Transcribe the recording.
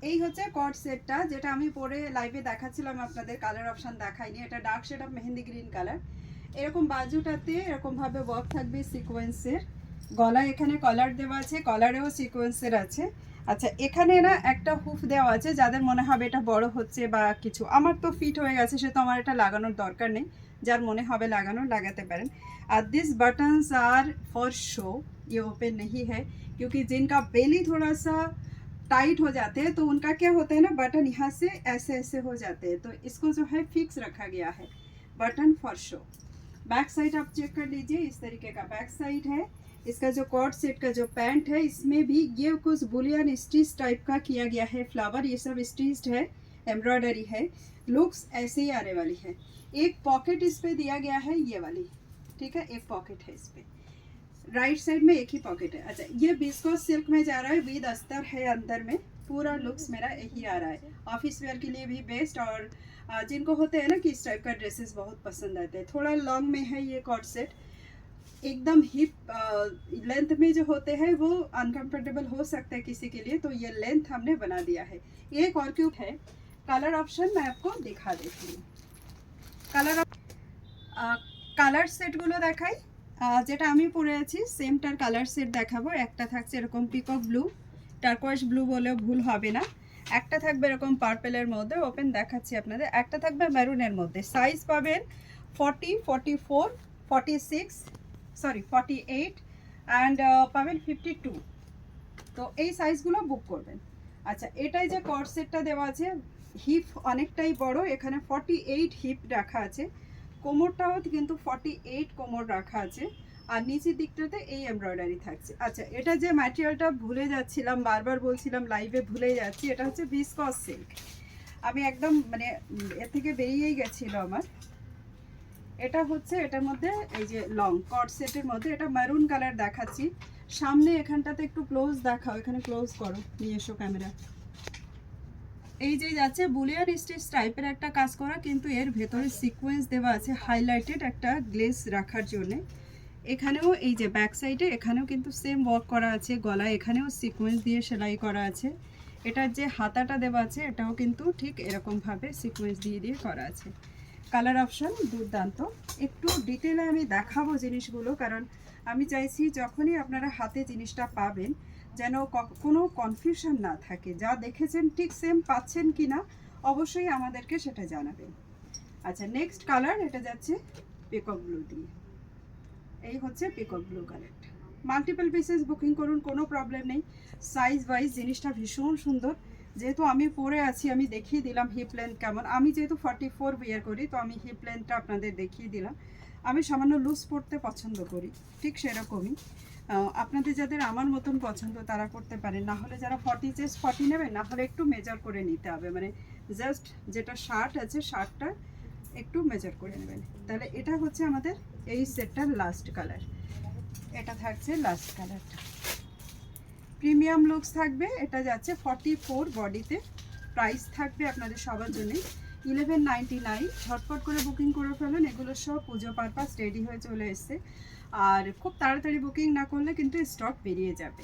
এই হচ্ছে কট সেটটা, যেটা আমি পরে লাইভে দেখাচ্ছিলাম আপনাদের, কালার অপশন দেখাইনি। এটা dark shade of mehendi green colour. এরকম বাজুটাতে এরকমভাবে ওয়ার্ক থাকবে সিকোয়েন্সের। গলায় এখানে কলার দেওয়া আছে, কলারেও সিকোয়েন্সের আছে। আচ্ছা, এখানে না একটা হুফ দেওয়া আছে, যাদের মনে হবে এটা বড় হচ্ছে বা কিছু। আমার তো ফিট হয়ে গেছে, সে তো আমার এটা লাগানোর দরকার নেই। যার মনে হবে লাগানোর, লাগাতে পারেন। আর this buttons are for show, ये ओपन नहीं है, क्योंकि जिनका बेली थोड़ा सा टाइट हो जाते हैं तो उनका क्या होता है ना, बटन यहाँ से ऐसे ऐसे हो जाते हैं, तो इसको जो है फिक्स रखा गया है। Button for show. Back side आप चेक कर लीजिए, इस तरीके का बैक साइड है। इसका जो कॉर्ड सेट का जो पैंट है, इसमें भी ये कुछ बुलियन स्टिच टाइप का किया गया है। फ्लावर ये सब स्टिच्ड है, एम्ब्रॉयडरी है। लुक्स ऐसे ही आने वाली है। एक पॉकेट इस पे दिया गया है, ये वाली, ठीक है, एक पॉकेट है इस पे। राइट साइड में एक ही पॉकेट है। अच्छा, ये विस्कोस सिल्क में जा रहा है, विद अस्तर है अंदर में। पूरा लुक्स मेरा यही आ रहा है। ऑफिस वेयर के लिए भी बेस्ट, और जिनको होते हैं ना कि इस टाइप का ड्रेसेस बहुत पसंद आते हैं। थोड़ा लॉन्ग में है ये कॉट सेट, एकदम हिप लेंथ में जो होते हैं वो अनकंफर्टेबल हो सकता है किसी के लिए, तो ये लेंथ हमने बना दिया है। एक और क्यूब है। कलर ऑप्शन मैं आपको दिखा देती हूँ। কালার সেটগুলো দেখাই। যেটা আমি পরে আছি সেমটার কালার সেট দেখাবো। একটা থাকছে এরকম পিকক ব্লু, টার্কোয়াশ ব্লু বলেও ভুল হবে না। একটা থাকবে এরকম পার্পেলের মধ্যে, ওপেন দেখাচ্ছি আপনাদের। একটা থাকবে মেরুনের মধ্যে। সাইজ পাবেন 40, 44, 46, সরি 48 অ্যান্ড পাবেন 52। তো এই সাইজগুলো বুক করবেন। আচ্ছা, এটাই যে কট সেটটা দেওয়া আছে, হিপ অনেকটাই বড়, এখানে 48 হিপ রাখা আছে। কোমরটাও কিন্তু 48 কোমর রাখা আছে, আর নিচের দিকটাতে এই এমব্রয়ডারি থাকছে। আচ্ছা, এটা যে ম্যাটেরিয়ালটা ভুলে যাচ্ছিলাম, বারবার বলছিলাম লাইভে ভুলে যাচ্ছি, এটা হচ্ছে ভিসকস সিল্ক। আমি একদম মানে এর থেকে বেরিয়েই গেছিলো আমার। এটা হচ্ছে এটার মধ্যে এই যে লং কট সেটের মধ্যে, এটা মেরুন কালার দেখাচ্ছি। সামনে এখানটাতে একটু ক্লোজ দেখাও, এখানে ক্লোজ করো, নিয়ে এসো ক্যামেরা। এই যে যাচ্ছে বুলিয়ান স্টিচ টাইপের একটা কাজ করা, কিন্তু এর ভেতরে সিকোয়েন্স দেওয়া আছে হাইলাইটেড একটা গ্লেজ রাখার জন্য। এখানেও এই যে ব্যাক সাইডে এখানেও কিন্তু সেম ওয়ার্ক করা আছে, গলায় এখানেও সিকোয়েন্স দিয়ে সেলাই করা আছে। এটার যে হাতাটা দেওয়া আছে এটাও কিন্তু ঠিক এরকমভাবে সিকোয়েন্স দিয়ে দিয়ে করা আছে। কালার অপশন দুর্দান্ত। একটু ডিটেলে আমি দেখাবো জিনিসগুলো, কারণ আমি চাইছি যখনই আপনারা হাতে জিনিসটা পাবেন যেন কোনো কনফিউশন না থাকে, যা দেখেছেন ঠিক সেম পাচ্ছেন কি না অবশ্যই আমাদেরকে সেটা জানাবেন। আচ্ছা, নেক্সট কালার, এটা যাচ্ছে পিকক ব্লু দিয়ে। এই হচ্ছে পিকক ব্লু কালারটা। মাল্টিপল পিসেস বুকিং করুন, কোনো প্রবলেম নেই। সাইজ ওয়াইজ জিনিসটা ভীষণ সুন্দর। যেহেতু আমি পরে আছি, আমি দেখিয়ে দিলাম হিপ লেন্থ কেমন। আমি যেহেতু 44 বিয়ার করি, তো আমি হিপ লেন্থটা আপনাদের দেখিয়ে দিলাম। আমি সামান্য লুজ পড়তে পছন্দ করি, ঠিক সেরকমই আপনাদের যাদের আমার মতন পছন্দ তারা করতে পারেন। না হলে যারা 40 চেস্ট 40 নেবেন, না হলে একটু মেজার করে নিতে হবে, মানে জাস্ট যেটা শার্ট আছে শার্টটা একটু মেজার করে নেবেন। তাহলে এটা হচ্ছে আমাদের এই সেটটার লাস্ট কালার। এটা থাকছে লাস্ট কালারটা, প্রিমিয়াম লুকস থাকবে। এটা যাচ্ছে 44 বডিতে। প্রাইস থাকবে আপনাদের সবার জন্য 1199। ঝটপট করে বুকিং করে ফেলুন, এগুলো সব পুজো পারপাস রেডি হয়ে চলে এসছে। আর খুব তাড়াতাড়ি বুকিং না করলে কিন্তু স্টক বেরিয়ে যাবে।